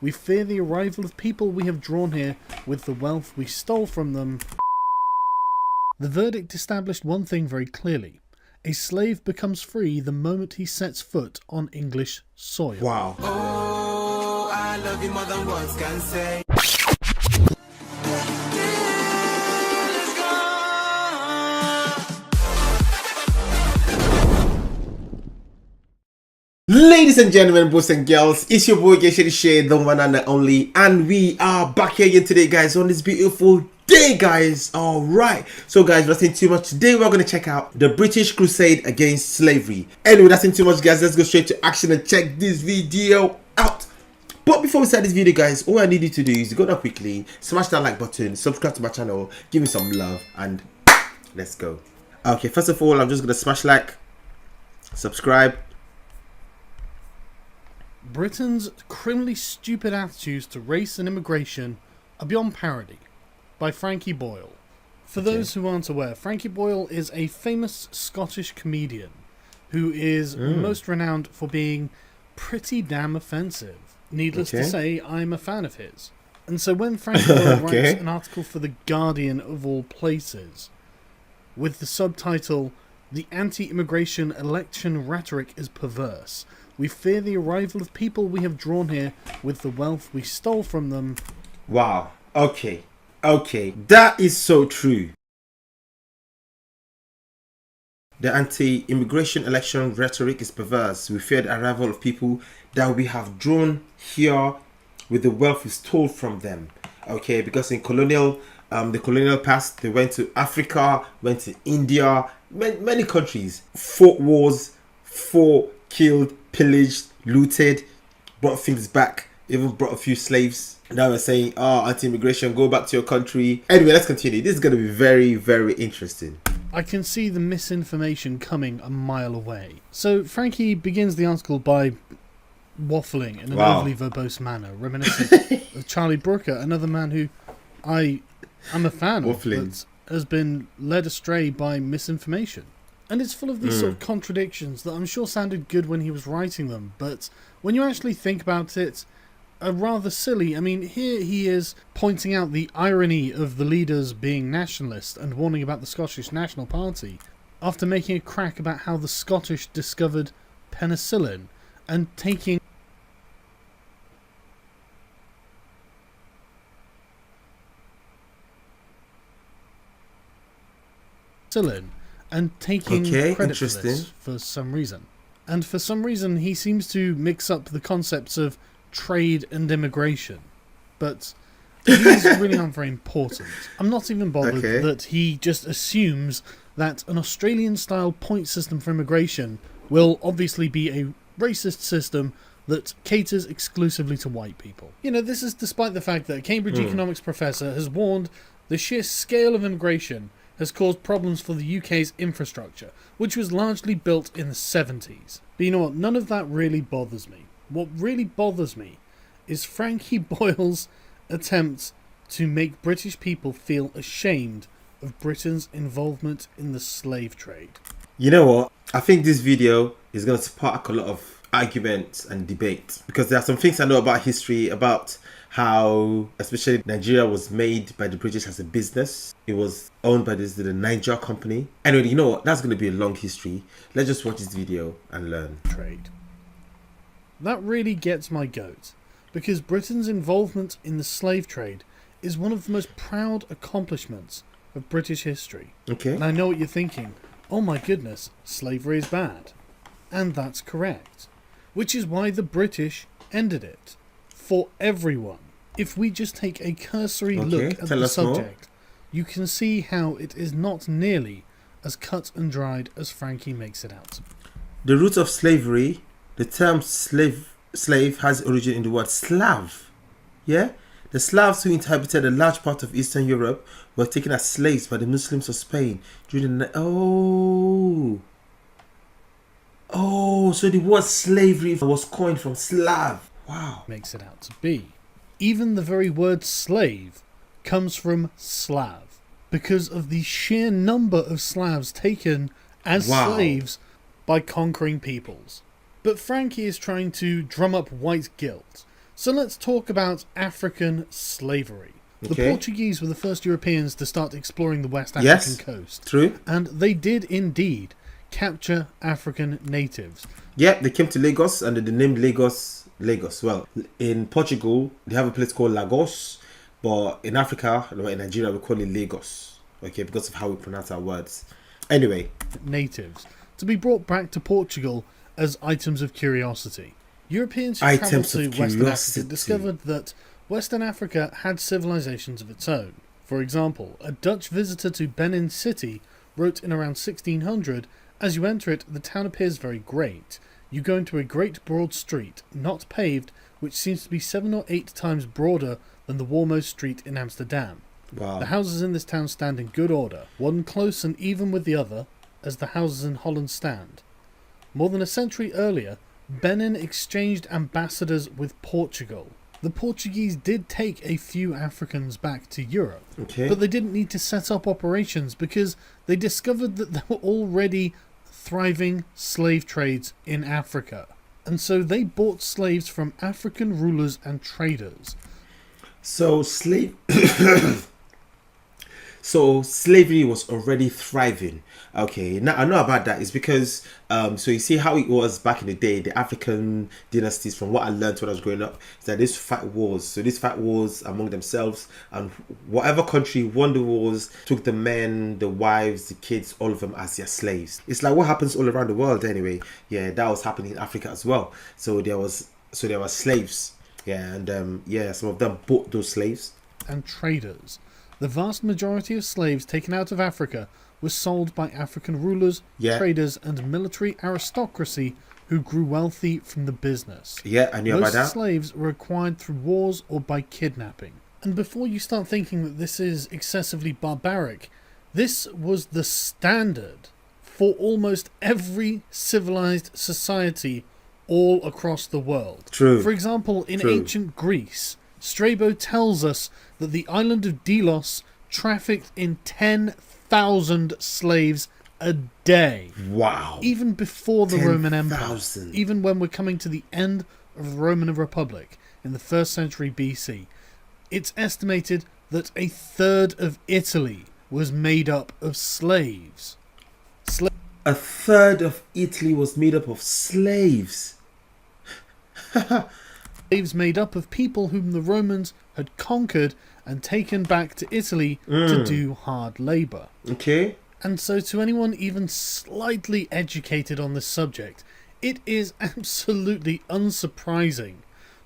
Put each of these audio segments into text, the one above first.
We fear the arrival of people we have drawn here with the wealth we stole from them. The verdict established one thing very clearly. A slave becomes free the moment he sets foot on English soil. Wow. Oh, I love you more than words can say. Ladies and gentlemen, boys and girls, it's your boy Shady Shae, the one and the only, and we are back here again today, guys, on this beautiful day, guys. Alright, so guys, nothing too much. Today we're going to check out the British Crusade against slavery. Anyway, nothing too much, guys. Let's go straight to action and check this video out. But before we start this video, guys, all I need you to do is go down quickly, smash that like button, subscribe to my channel, give me some love, and let's go. Okay, first of all, I'm just going to smash like, subscribe. Britain's criminally stupid attitudes to race and immigration are beyond parody, by Frankie Boyle. For those who aren't aware, Frankie Boyle is a famous Scottish comedian who is most renowned for being pretty damn offensive. Needless to say, I'm a fan of his. And so when Frankie Boyle writes an article for The Guardian of all places, with the subtitle, "The Anti-Immigration Election Rhetoric is Perverse. We fear the arrival of people we have drawn here with the wealth we stole from them." Wow. Okay. That is so true. The anti-immigration election rhetoric is perverse. We fear the arrival of people that we have drawn here with the wealth we stole from them. Okay, because in the colonial past, they went to Africa, went to India, many countries, fought wars, killed, pillaged, looted, brought things back, even brought a few slaves. Now we're saying, oh, anti-immigration, go back to your country. Anyway, let's continue. This is going to be very, very interesting. I can see the misinformation coming a mile away. So Frankie begins the article by waffling in an overly verbose manner, reminiscent of Charlie Brooker, another man who I'm a fan of, but has been led astray by misinformation. And it's full of these sort of contradictions that I'm sure sounded good when he was writing them, but when you actually think about it, are rather silly. I mean, here he is pointing out the irony of the leaders being nationalist and warning about the Scottish National Party, after making a crack about how the Scottish discovered penicillin and taking credit for this for some reason. And for some reason he seems to mix up the concepts of trade and immigration. But these really aren't very important. I'm not even bothered that he just assumes that an Australian-style point system for immigration will obviously be a racist system that caters exclusively to white people. You know, this is despite the fact that a Cambridge economics professor has warned the sheer scale of immigration has caused problems for the UK's infrastructure, which was largely built in the 70s. But you know what? None of that really bothers me. What really bothers me is Frankie Boyle's attempt to make British people feel ashamed of Britain's involvement in the slave trade. You know what? I think this video is going to spark a lot of arguments and debate, because there are some things I know about history, about how especially Nigeria was made by the British as a business. It was owned by the Niger company. Anyway, you know what? That's going to be a long history. Let's just watch this video and learn. Trade. That really gets my goat, because Britain's involvement in the slave trade is one of the most proud accomplishments of British history. Okay. And I know what you're thinking. Oh my goodness, slavery is bad. And that's correct. Which is why the British ended it. For everyone. If we just take a cursory look at the subject, you can see how it is not nearly as cut and dried as Frankie makes it out to be. The root of slavery, the term slave has origin in the word Slav. Yeah? The Slavs who inhabited a large part of Eastern Europe were taken as slaves by the Muslims of Spain during the... so the word slavery was coined from Slav. Wow. Makes it out to be. Even the very word slave comes from Slav, because of the sheer number of Slavs taken as slaves by conquering peoples. But Frankie is trying to drum up white guilt, So let's talk about African slavery. The Okay. Portuguese were the first Europeans to start exploring the West African coast. True. And they did indeed capture African natives. Yeah, they came to Lagos and they named Lagos Lagos. Well, in Portugal, they have a place called Lagos, but in Africa, in Nigeria, we call it Lagos. Okay, because of how we pronounce our words. Anyway. Natives. To be brought back to Portugal as items of curiosity. Europeans who travelled to Western Africa discovered that Western Africa had civilizations of its own. For example, a Dutch visitor to Benin City wrote in around 1600, "As you enter it, the town appears very great. You go into a great broad street, not paved, which seems to be 7 or 8 times broader than the Warmost Street in Amsterdam. Wow. The houses in this town stand in good order, one close and even with the other, as the houses in Holland stand." More than a century earlier, Benin exchanged ambassadors with Portugal. The Portuguese did take a few Africans back to Europe, Okay. but they didn't need to set up operations because they discovered that there were already thriving slave trades in Africa. And so they bought slaves from African rulers and traders. So slavery was already thriving. Okay, now I know about that. It's because so you see how it was back in the day, the African dynasties. From what I learned when I was growing up, is that these fight wars. So these fight wars among themselves, and whatever country won the wars took the men, the wives, the kids, all of them as their slaves. It's like what happens all around the world anyway. Yeah, that was happening in Africa as well. So there were slaves. Yeah, and some of them bought those slaves. And traders. The vast majority of slaves taken out of Africa was sold by African rulers, traders, and military aristocracy who grew wealthy from the business. Yeah, I knew about that. Most slaves were acquired through wars or by kidnapping. And before you start thinking that this is excessively barbaric, this was the standard for almost every civilized society all across the world. True. For example, in ancient Greece, Strabo tells us that the island of Delos trafficked in 10,000 slaves a day. Wow. Even before the Roman Empire. 10,000. Even when we're coming to the end of the Roman Republic in the 1st century BC. It's estimated that a third of Italy was made up of slaves. A third of Italy was made up of slaves. Slaves made up of people whom the Romans had conquered and taken back to Italy to do hard labour. Okay. And so to anyone even slightly educated on this subject, it is absolutely unsurprising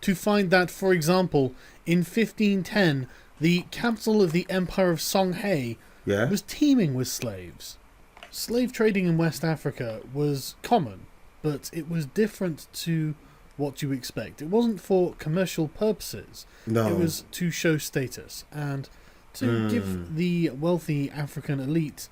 to find that, for example, in 1510, the capital of the Empire of Songhai was teeming with slaves. Slave trading in West Africa was common, but it was different to what you expect. It wasn't for commercial purposes. No. It was to show status and to give the wealthy African elite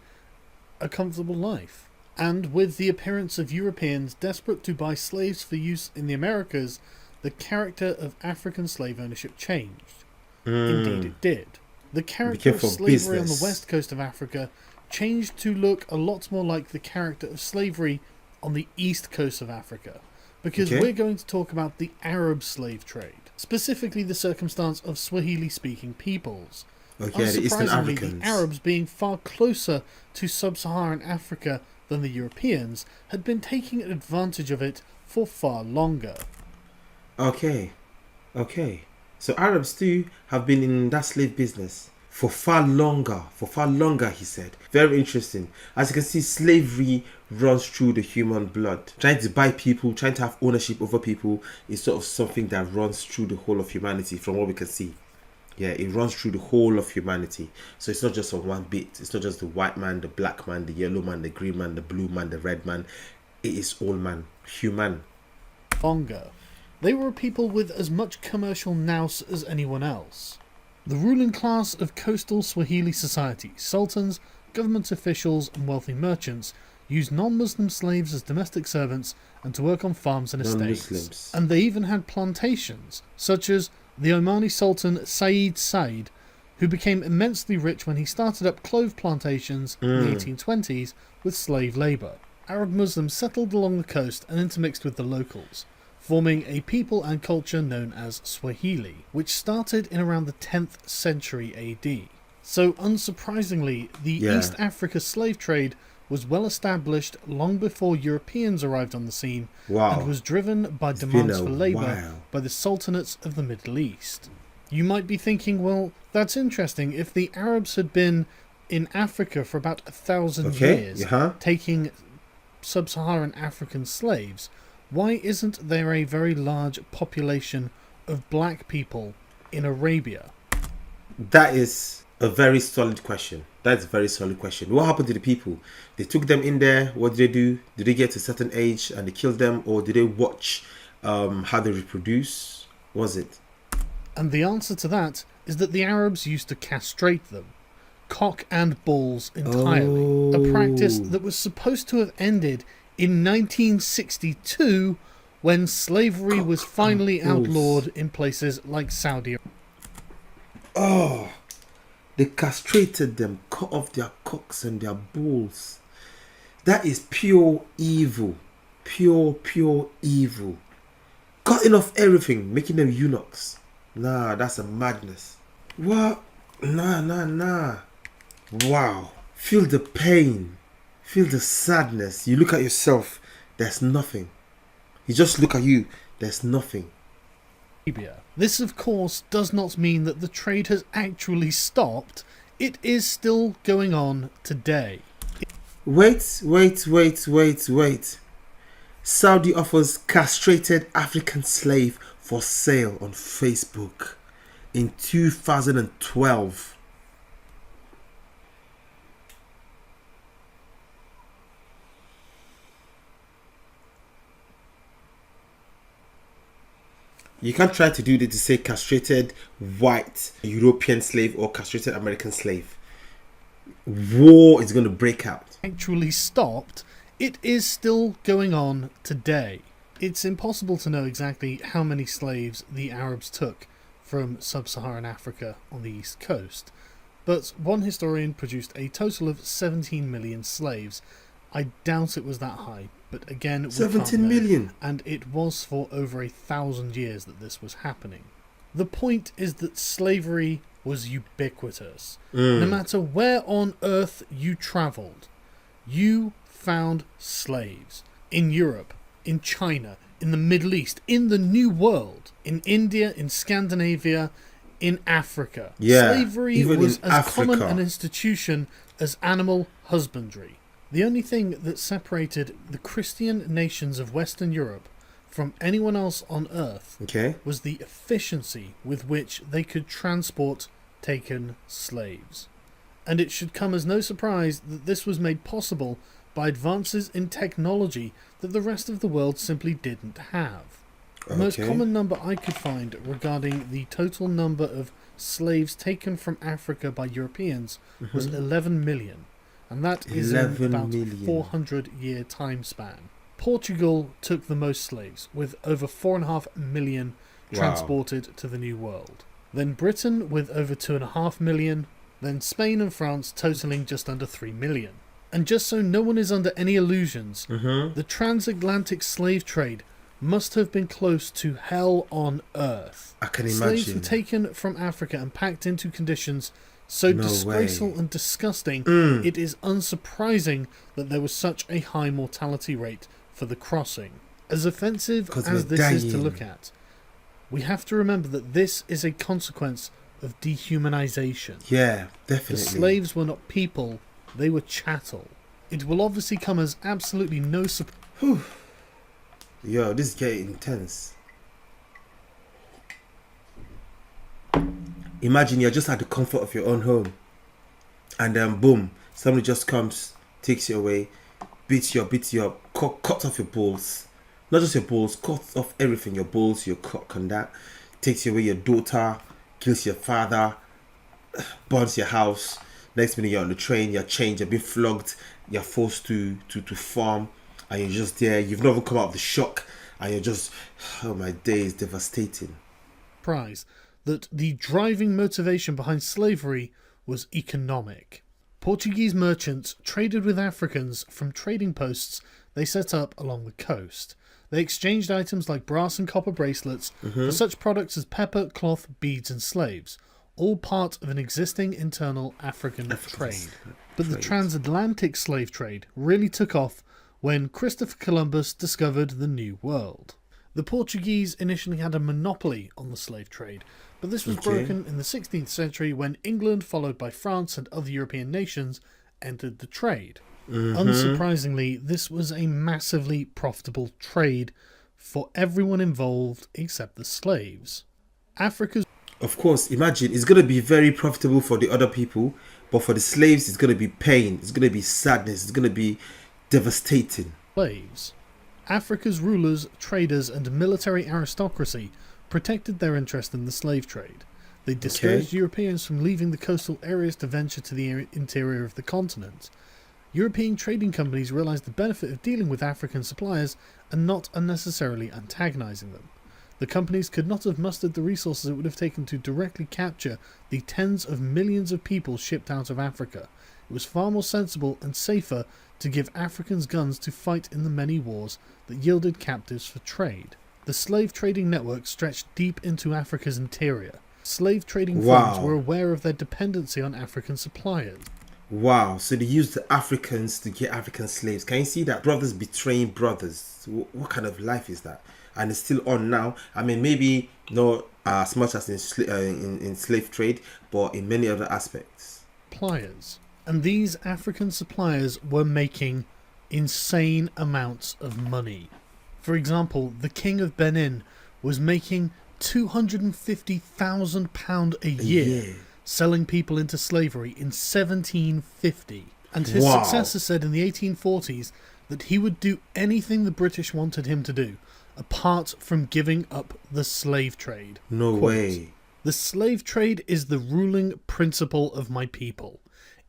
a comfortable life. And with the appearance of Europeans desperate to buy slaves for use in the Americas, the character of African slave ownership changed. Indeed it did. The character of slavery on the west coast of Africa changed to look a lot more like the character of slavery on the east coast of Africa. Because we're going to talk about the Arab slave trade, specifically the circumstance of Swahili-speaking peoples. Okay, the Eastern Africans. The Arabs, being far closer to sub-Saharan Africa than the Europeans, had been taking advantage of it for far longer. Okay. So Arabs too have been in that slave business for far longer, he said. Very interesting. As you can see, slavery runs through the human blood. Trying to buy people, trying to have ownership over people is sort of something that runs through the whole of humanity from what we can see. Yeah, it runs through the whole of humanity. So it's not just on one bit. It's not just the white man, the black man, the yellow man, the green man, the blue man, the red man. It is all man, human. Longer. They were a people with as much commercial nous as anyone else. The ruling class of coastal Swahili society, sultans, government officials and wealthy merchants, used non-Muslim slaves as domestic servants and to work on farms and estates. And they even had plantations, such as the Omani Sultan Said, who became immensely rich when he started up clove plantations in the 1820s with slave labour. Arab Muslims settled along the coast and intermixed with the locals. forming a people and culture known as Swahili, which started in around the 10th century AD. So unsurprisingly, the East Africa slave trade was well established long before Europeans arrived on the scene and was driven by demands for labour by the sultanates of the Middle East. You might be thinking, well, that's interesting. If the Arabs had been in Africa for about 1,000 years, taking sub-Saharan African slaves, why isn't there a very large population of black people in Arabia? That is a very solid question. That's a very solid question. What happened to the people? They took them in there. What did they do? Did they get to a certain age and they killed them? Or did they watch how they reproduce? Was it? And the answer to that is that the Arabs used to castrate them. Cock and balls entirely. A practice that was supposed to have ended in 1962 when slavery was finally outlawed in places like Saudi Arabia. Oh, they castrated them, cut off their cocks and their balls. That is pure evil. Pure evil. Cutting off everything, making them eunuchs. Nah, that's a madness. What? Nah. Wow. Feel the pain. Feel the sadness. You look at yourself, there's nothing. You just look at you, there's nothing. This, of course, does not mean that the trade has actually stopped. It is still going on today. Wait. Saudi offers castrated African slave for sale on Facebook in 2012. You can't try to do this to say castrated white European slave or castrated American slave. War is going to break out. Actually stopped. It is still going on today. It's impossible to know exactly how many slaves the Arabs took from sub-Saharan Africa on the east coast, but one historian produced a total of 17 million slaves. I doubt it was that high, but again, 17 million, and it was for over 1,000 years that this was happening. The point is that slavery was ubiquitous. No matter where on earth you travelled, you found slaves. In Europe, in China, in the Middle East, in the New World, in India, in Scandinavia, in Africa. Slavery was as common an institution as animal husbandry. The only thing that separated the Christian nations of Western Europe from anyone else on Earth was the efficiency with which they could transport taken slaves. And it should come as no surprise that this was made possible by advances in technology that the rest of the world simply didn't have. The most common number I could find regarding the total number of slaves taken from Africa by Europeans was 11 million. And that is in about 400-year time span. Portugal took the most slaves, with over 4.5 million transported to the New World. Then Britain with over 2.5 million. Then Spain and France totaling just under 3 million. And just so no one is under any illusions, the transatlantic slave trade must have been close to hell on earth. I can imagine. Slaves were taken from Africa and packed into conditions so disgraceful and disgusting, it is unsurprising that there was such a high mortality rate for the crossing. As offensive as this is to look at, we have to remember that this is a consequence of dehumanization. Yeah, definitely. The slaves were not people, they were chattel. It will obviously come as absolutely no surprise. Yo, this is getting intense. Imagine you're just at the comfort of your own home, and then boom, somebody just comes, takes you away, beats you up, cuts off your balls. Not just your balls, cuts off everything, your balls, your cock and that. Takes you away your daughter, kills your father, burns your house. Next minute you're on the train, you're changed, you're being flogged, you're forced to farm, and you're just there. You've not even come out of the shock, and you're just, oh, my day is devastating. Prize that the driving motivation behind slavery was economic. Portuguese merchants traded with Africans from trading posts they set up along the coast. They exchanged items like brass and copper bracelets for such products as pepper, cloth, beads, and slaves, all part of an existing internal African trade. But the transatlantic slave trade really took off when Christopher Columbus discovered the New World. The Portuguese initially had a monopoly on the slave trade, but this was broken in the 16th century when England, followed by France and other European nations, entered the trade. Unsurprisingly, this was a massively profitable trade for everyone involved except the slaves. Africa's... Of course, imagine, it's going to be very profitable for the other people, but for the slaves, it's going to be pain, it's going to be sadness, it's going to be devastating. Slaves. Africa's rulers, traders, and military aristocracy protected their interest in the slave trade. They discouraged Europeans from leaving the coastal areas to venture to the interior of the continent. European trading companies realized the benefit of dealing with African suppliers and not unnecessarily antagonizing them. The companies could not have mustered the resources it would have taken to directly capture the tens of millions of people shipped out of Africa. It was far more sensible and safer to give Africans guns to fight in the many wars that yielded captives for trade. The slave trading network stretched deep into Africa's interior. Slave trading firms were aware of their dependency on African suppliers. Wow, so they used the Africans to get African slaves. Can you see that? Brothers betraying brothers. What kind of life is that? And it's still on now. I mean, maybe not as much as in slave trade, but in many other aspects. Suppliers. And these African suppliers were making insane amounts of money. For example, the King of Benin was making £250,000 a year selling people into slavery in 1750. And his successor said in the 1840s that he would do anything the British wanted him to do, apart from giving up the slave trade. No way. The slave trade is the ruling principle of my people.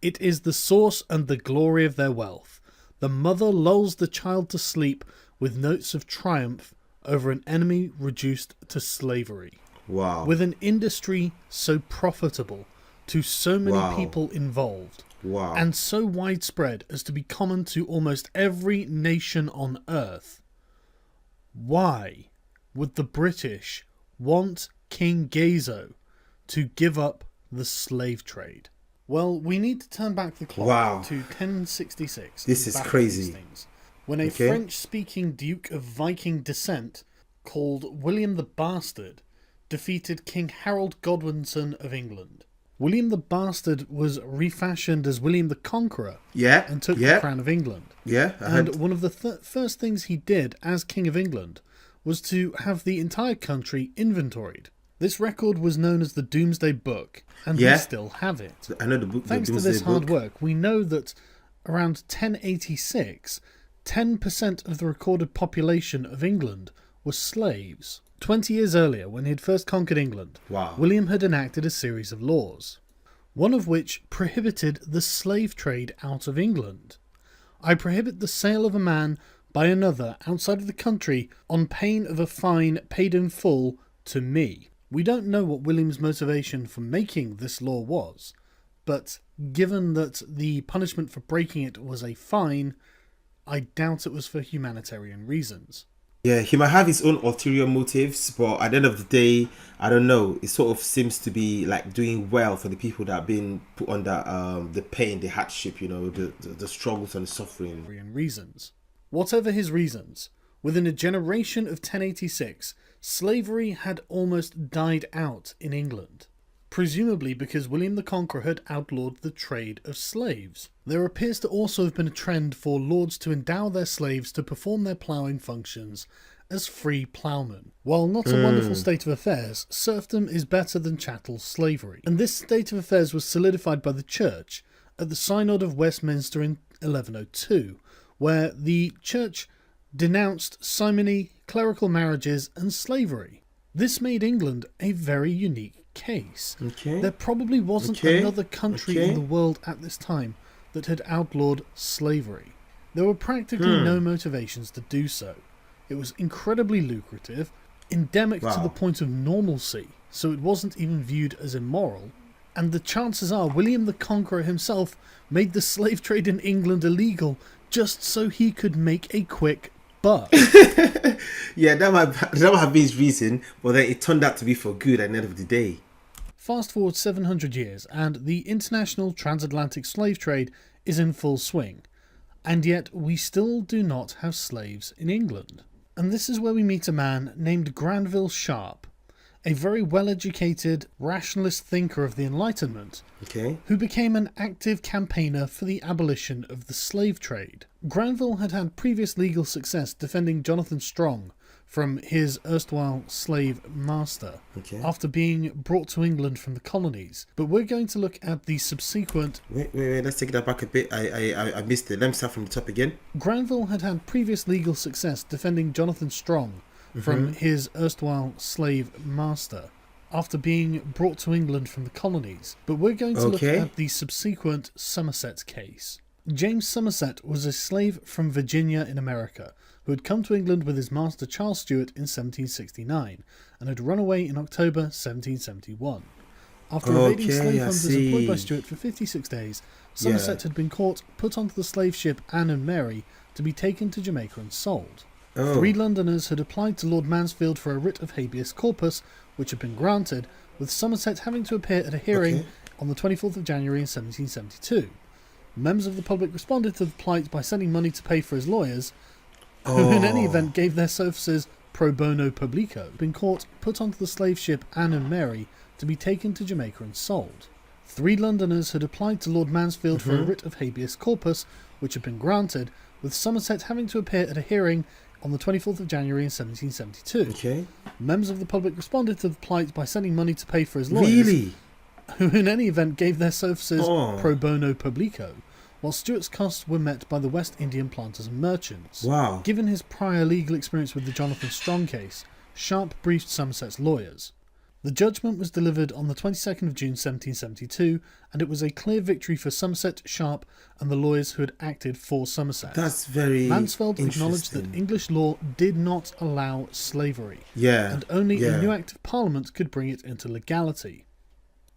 It is the source and the glory of their wealth. The mother lulls the child to sleep with notes of triumph over an enemy reduced to slavery. Wow. With an industry so profitable to so many people involved, and so widespread as to be common to almost every nation on earth, why would the British want King Gezo to give up the slave trade? Well, we need to turn back the clock to 1066. This is crazy. When a French-speaking Duke of Viking descent called William the Bastard defeated King Harold Godwinson of England. William the Bastard was refashioned as William the Conqueror and took the crown of England. And one of the first things he did as King of England was to have the entire country inventoried. This record was known as the Doomsday Book, and we still have it. I know the book. Thanks to this hard work, we know that around 1086, 10% of the recorded population of England were slaves. 20 years earlier, when he had first conquered England, William had enacted a series of laws, one of which prohibited the slave trade out of England. I prohibit the sale of a man by another outside of the country on pain of a fine paid in full to me. We don't know what William's motivation for making this law was, but given that the punishment for breaking it was a fine, I doubt it was for humanitarian reasons. Yeah, he might have his own ulterior motives, but at the end of the day, I don't know. It sort of seems to be like doing well for the people that have been put under the pain, the hardship, you know, the struggles and the suffering. Reasons. Whatever his reasons, within a generation of 1086, slavery had almost died out in England. Presumably because William the Conqueror had outlawed the trade of slaves. There appears to also have been a trend for lords to endow their slaves to perform their ploughing functions as free ploughmen. While not a wonderful state of affairs, serfdom is better than chattel slavery. And this state of affairs was solidified by the Church at the Synod of Westminster in 1102, where the Church denounced simony, clerical marriages, and slavery. This made England a very unique case. There probably wasn't another country in the world at this time that had outlawed slavery. There were practically no motivations to do so. It was incredibly lucrative, endemic to the point of normalcy, so it wasn't even viewed as immoral, and the chances are William the Conqueror himself made the slave trade in England illegal just so he could make a quick But Yeah, that might have been his reason, but then it turned out to be for good at the end of the day. fast forward 700 years, and the international transatlantic slave trade is in full swing. And yet we still do not have slaves in England. And this is where we meet a man named Granville Sharp, a very well-educated, rationalist thinker of the Enlightenment, Okay. who became an active campaigner for the abolition of the slave trade. Granville had had previous legal success defending Jonathan Strong from his erstwhile slave master, Okay. after being brought to England from the colonies. But we're going to look at the subsequent... Wait. Let's take that back a bit. I missed it. Let me start from the top again. Granville had had previous legal success defending Jonathan Strong from his erstwhile slave master, after being brought to England from the colonies. But we're going to look at the subsequent Somerset case. James Somerset was a slave from Virginia in America, who had come to England with his master Charles Stuart in 1769, and had run away in October 1771. After evading slave hunters employed by Stuart for 56 days, Somerset had been caught, put onto the slave ship Anne and Mary, to be taken to Jamaica and sold. 3 Londoners had applied to Lord Mansfield for a writ of habeas corpus, which had been granted, with Somerset having to appear at a hearing on the 24th of January in 1772. Members of the public responded to the plight by sending money to pay for his lawyers, who in any event gave their services pro bono publico, been caught, put onto the slave ship Anne and Mary, to be taken to Jamaica and sold. 3 Londoners had applied to Lord Mansfield for a writ of habeas corpus, which had been granted, with Somerset having to appear at a hearing on the 24th of January in 1772. Members of the public responded to the plight by sending money to pay for his lawyers, who in any event gave their services pro bono publico, while Stuart's costs were met by the West Indian planters and merchants. Given his prior legal experience with the Jonathan Strong case, Sharp briefed Somerset's lawyers. The judgment was delivered on the 22nd of June 1772, and it was a clear victory for Somerset, Sharp, and the lawyers who had acted for Somerset. That's very Mansfield acknowledged that English law did not allow slavery, and only a new Act of Parliament could bring it into legality.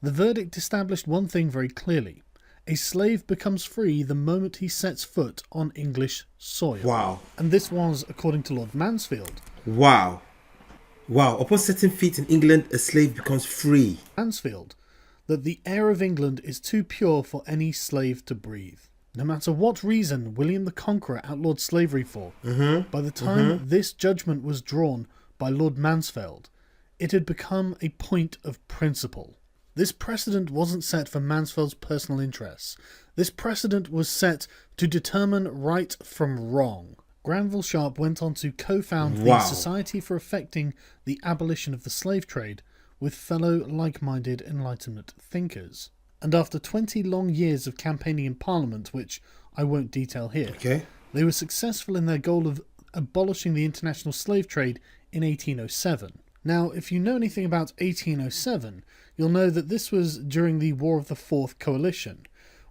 The verdict established one thing very clearly: a slave becomes free the moment he sets foot on English soil. And this was, according to Lord Mansfield. Upon setting feet in England, a slave becomes free. Mansfield, that the air of England is too pure for any slave to breathe. No matter what reason William the Conqueror outlawed slavery for, by the time this judgment was drawn by Lord Mansfield, it had become a point of principle. This precedent wasn't set for Mansfield's personal interests. This precedent was set to determine right from wrong. Granville Sharp went on to co-found the Society for Effecting the Abolition of the Slave Trade with fellow like-minded Enlightenment thinkers. And after 20 long years of campaigning in Parliament, which I won't detail here, they were successful in their goal of abolishing the international slave trade in 1807. Now, if you know anything about 1807, you'll know that this was during the War of the Fourth Coalition,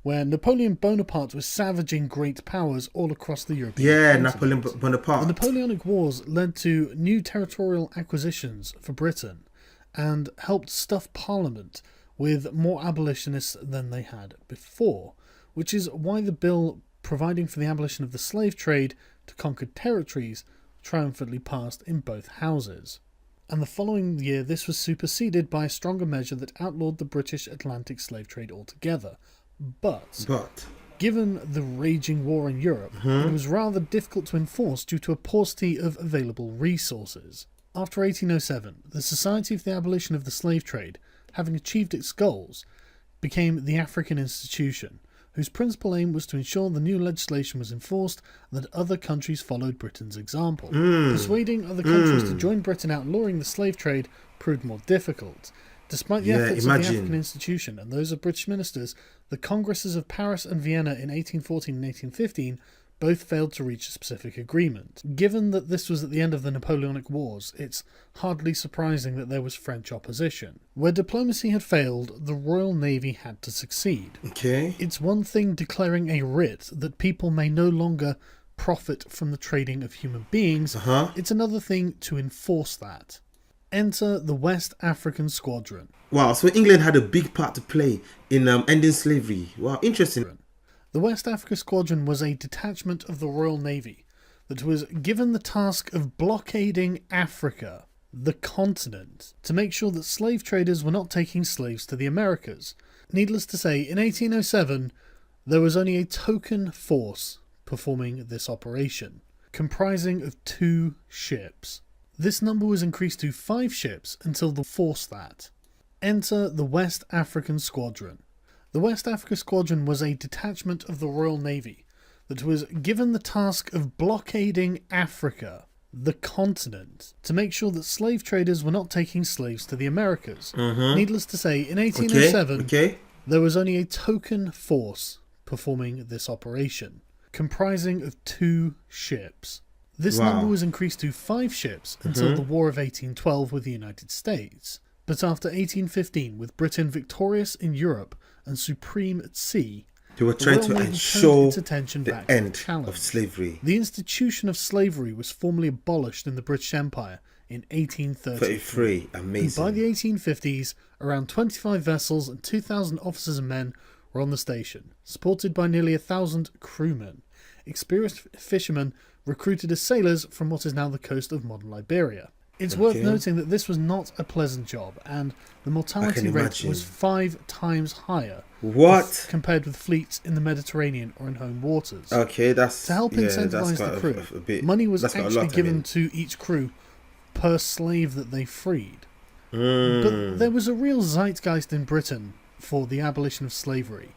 where Napoleon Bonaparte was savaging great powers all across the European continent. Napoleon Bonaparte. The Napoleonic Wars led to new territorial acquisitions for Britain and helped stuff Parliament with more abolitionists than they had before, which is why the bill providing for the abolition of the slave trade to conquered territories triumphantly passed in both houses. And the following year this was superseded by a stronger measure that outlawed the British Atlantic slave trade altogether. But given the raging war in Europe, it was rather difficult to enforce due to a paucity of available resources. After 1807, the Society for the Abolition of the Slave Trade, having achieved its goals, became the African Institution, whose principal aim was to ensure the new legislation was enforced and that other countries followed Britain's example. Persuading other countries to join Britain outlawing the slave trade proved more difficult. Despite the efforts of the African Institution and those of British ministers, the Congresses of Paris and Vienna in 1814 and 1815 both failed to reach a specific agreement. Given that this was at the end of the Napoleonic Wars, it's hardly surprising that there was French opposition. Where diplomacy had failed, the Royal Navy had to succeed. It's one thing declaring a writ that people may no longer profit from the trading of human beings, it's another thing to enforce that. Enter the West African Squadron. So England had a big part to play in ending slavery. Interesting. The West Africa Squadron was a detachment of the Royal Navy that was given the task of blockading Africa, the continent, to make sure that slave traders were not taking slaves to the Americas. Needless to say, in 1807, there was only a token force performing this operation, comprising of 2 ships. This number was increased to 5 ships until the force that. Enter the West African Squadron. The West Africa Squadron was a detachment of the Royal Navy that was given the task of blockading Africa, the continent, to make sure that slave traders were not taking slaves to the Americas. Needless to say, in 1807, there was only a token force performing this operation, comprising of 2 ships. This number was increased to 5 ships until the War of 1812 with the United States. But after 1815, with Britain victorious in Europe and supreme at sea, they were trying to ensure the end challenge. of slavery. The institution of slavery was formally abolished in the British Empire in 1833. Amazing. And by the 1850s, around 25 vessels and 2,000 officers and men were on the station, supported by nearly 1,000 crewmen. Experienced fishermen recruited as sailors from what is now the coast of modern Liberia. It's worth noting that this was not a pleasant job, and the mortality rate was 5 times higher compared with fleets in the Mediterranean or in home waters. That's to help incentivize the crew. Money was actually given to each crew per slave that they freed. But there was a real zeitgeist in Britain for the abolition of slavery.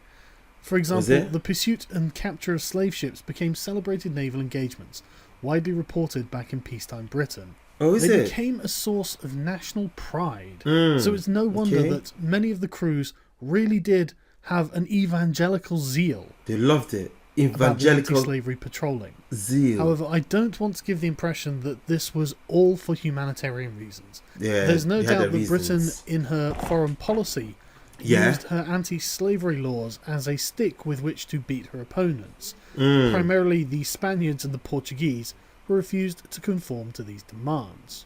For example, the pursuit and capture of slave ships became celebrated naval engagements, widely reported back in peacetime Britain. They became a source of national pride. So it's no wonder that many of the crews really did have an evangelical zeal. They loved it. Evangelical anti-slavery patrolling. Zeal. However, I don't want to give the impression that this was all for humanitarian reasons. There's no doubt that Britain, in her foreign policy, used her anti-slavery laws as a stick with which to beat her opponents, primarily the Spaniards and the Portuguese, who refused to conform to these demands.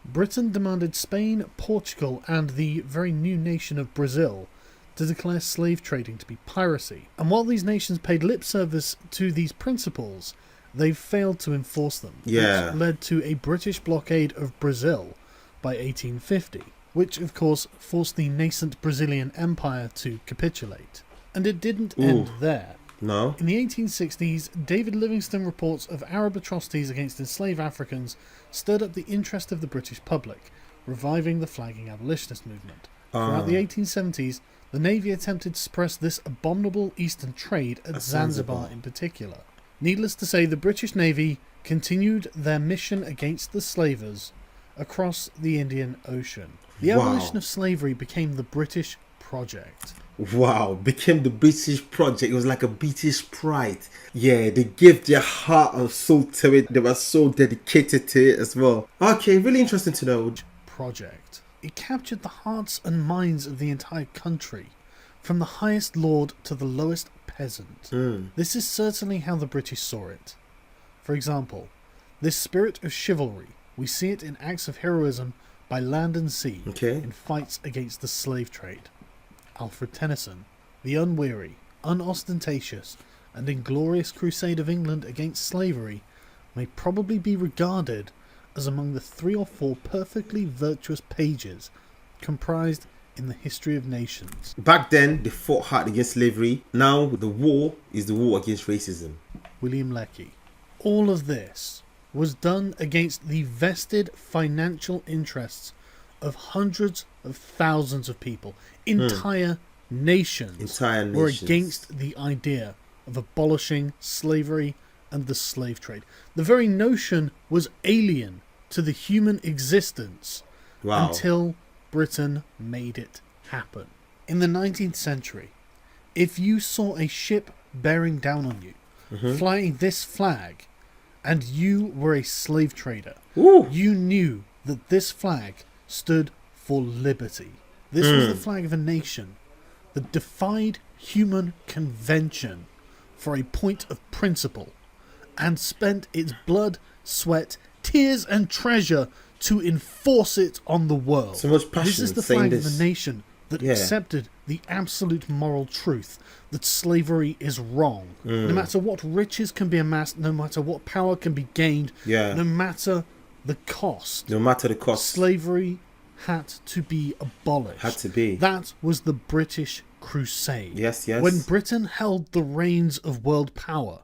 Britain demanded Spain, Portugal, and the very new nation of Brazil to declare slave trading to be piracy. And while these nations paid lip service to these principles, they failed to enforce them, which led to a British blockade of Brazil by 1850, which of course forced the nascent Brazilian Empire to capitulate. And it didn't end there. No. In the 1860s, David Livingstone reports of Arab atrocities against enslaved Africans stirred up the interest of the British public, reviving the flagging abolitionist movement. Throughout the 1870s, the Navy attempted to suppress this abominable Eastern trade at Zanzibar in particular. Needless to say, the British Navy continued their mission against the slavers across the Indian Ocean. The abolition of slavery became the British project. Became the British project. It was like a British pride. They gave their heart and soul to it. They were so dedicated to it as well. Really interesting to know. Project. It captured the hearts and minds of the entire country, from the highest lord to the lowest peasant. This is certainly how the British saw it. For example, this spirit of chivalry, we see it in acts of heroism by land and sea, in fights against the slave trade. Alfred Tennyson, the unweary, unostentatious, and inglorious crusade of England against slavery, may probably be regarded as among the 3 or 4 perfectly virtuous pages comprised in the history of nations. Back then, they fought hard against slavery. Now, the war is the war against racism. William Lecky. All of this was done against the vested financial interests of hundreds of thousands of people. Entire nations were against the idea of abolishing slavery and the slave trade. The very notion was alien to the human existence until Britain made it happen. In the 19th century, if you saw a ship bearing down on you, flying this flag, and you were a slave trader, you knew that this flag stood for liberty. This was the flag of a nation that defied human convention for a point of principle and spent its blood, sweat, tears and treasure to enforce it on the world. So much passion. This is the flag of a nation that accepted the absolute moral truth that slavery is wrong. No matter what riches can be amassed, no matter what power can be gained, no matter the cost. No matter the cost. Slavery had to be abolished. Had to be. That was the British Crusade. Yes, yes. When Britain held the reins of world power,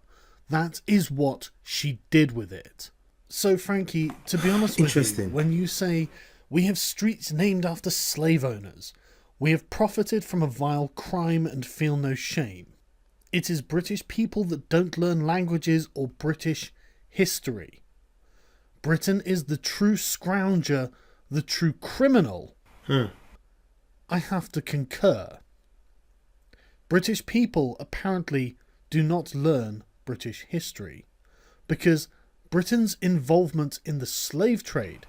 that is what she did with it. So, Frankie, to be honest with you, when you say, we have streets named after slave owners, we have profited from a vile crime and feel no shame, it is British people that don't learn languages or British history. Britain is the true scrounger, the true criminal. I have to concur. British people apparently do not learn British history because Britain's involvement in the slave trade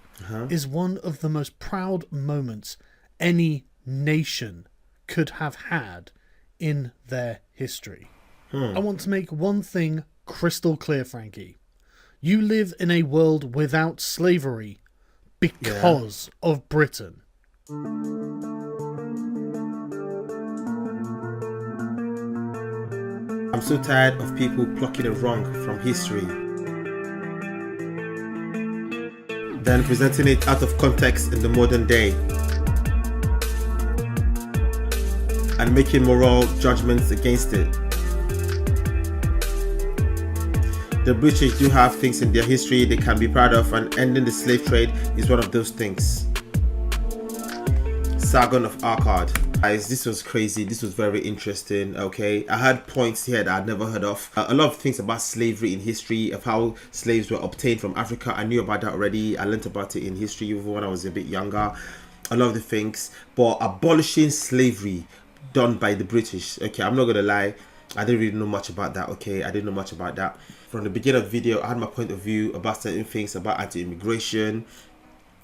is one of the most proud moments any nation could have had in their history. I want to make one thing crystal clear, Frankie. You live in a world without slavery because of Britain. I'm so tired of people plucking a wrong from history, then presenting it out of context in the modern day, and making moral judgments against it. The British do have things in their history they can be proud of, and ending the slave trade is one of those things. Sargon of Akkad. Guys, this was crazy. This was very interesting. Okay, I had points here that I'd never heard of. A lot of things about slavery in history, of how slaves were obtained from Africa. I knew about that already. I learned about it in history even when I was a bit younger. A lot of the things, but abolishing slavery done by the British. Okay, I'm not gonna lie, I didn't really know much about that. Okay, I didn't know much about that. From the beginning of the video, I had my point of view about certain things, about anti-immigration,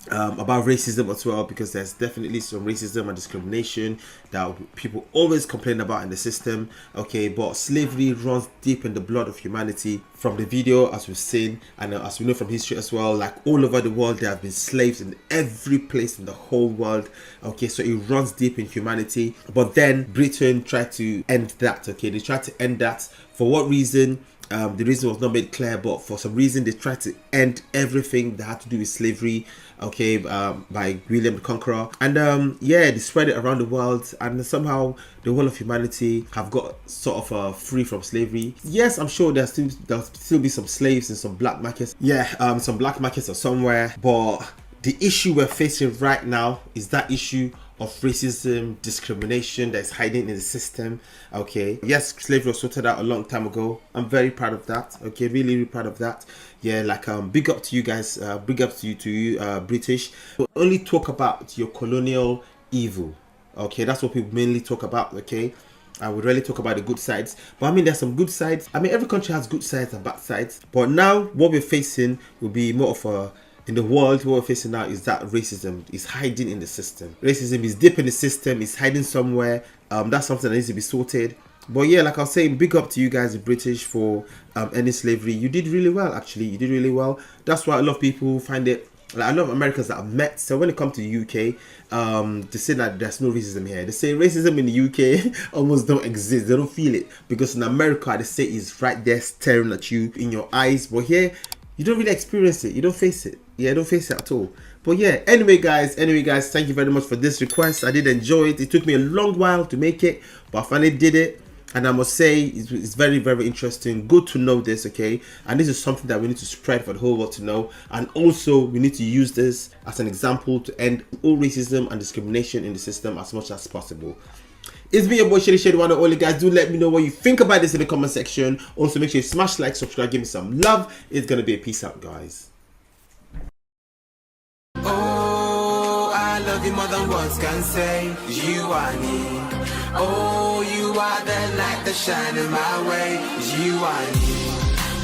about racism as well, because there's definitely some racism and discrimination that people always complain about in the system. Okay, but slavery runs deep in the blood of humanity. From the video, as we've seen, and as we know from history as well, like all over the world, there have been slaves in every place in the whole world. Okay, so it runs deep in humanity. But then Britain tried to end that. Okay, they tried to end that. For what reason? The reason was not made clear, but for some reason they tried to end everything that had to do with slavery, okay, by William the Conqueror. And yeah, they spread it around the world, and somehow the whole of humanity have got sort of free from slavery. Yes, I'm sure there'll still be some slaves in some black markets. Yeah, some black markets or somewhere, but the issue we're facing right now is that issue of racism, discrimination that is hiding in the system. Okay, yes, slavery was sorted out a long time ago. I'm very proud of that. Okay, really, really proud of that. Yeah, like big up to you guys, big up to you British. We only talk about your colonial evil. Okay, that's what people mainly talk about. Okay, I would really talk about the good sides, but I mean there's some good sides. I mean every country has good sides and bad sides, but now what we're facing will be more of a, in the world, what we're facing now is that racism is hiding in the system. Racism is deep in the system, it's hiding somewhere. That's something that needs to be sorted. But yeah, like I was saying, big up to you guys, the British, for ending slavery. You did really well, actually. You did really well. That's why a lot of people find it, like a lot of Americans that I've met, so when it comes to the UK, they say that there's no racism here. They say racism in the UK almost don't exist. They don't feel it. Because in America, they say it's right there staring at you in your eyes. But here, you don't really experience it. You don't face it. Yeah, don't face it at all. But yeah, anyway guys, thank you very much for this request. I did enjoy it. It took me a long while to make it, but I finally did it. And I must say, it's very, very interesting. Good to know this, okay? And this is something that we need to spread for the whole world to know. And also, we need to use this as an example to end all racism and discrimination in the system as much as possible. It's me, your boy Shady, one and only. Guys, do let me know what you think about this in the comment section. Also, make sure you smash like, subscribe, give me some love. It's gonna be a peace out, guys. Oh, I love you more than words can say. You are me. Oh, you are the light that shine in my way. You are me.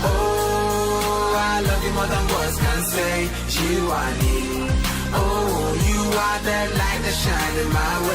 Oh, I love you more than words can say. You are me. Oh, you are the light that shine in my way.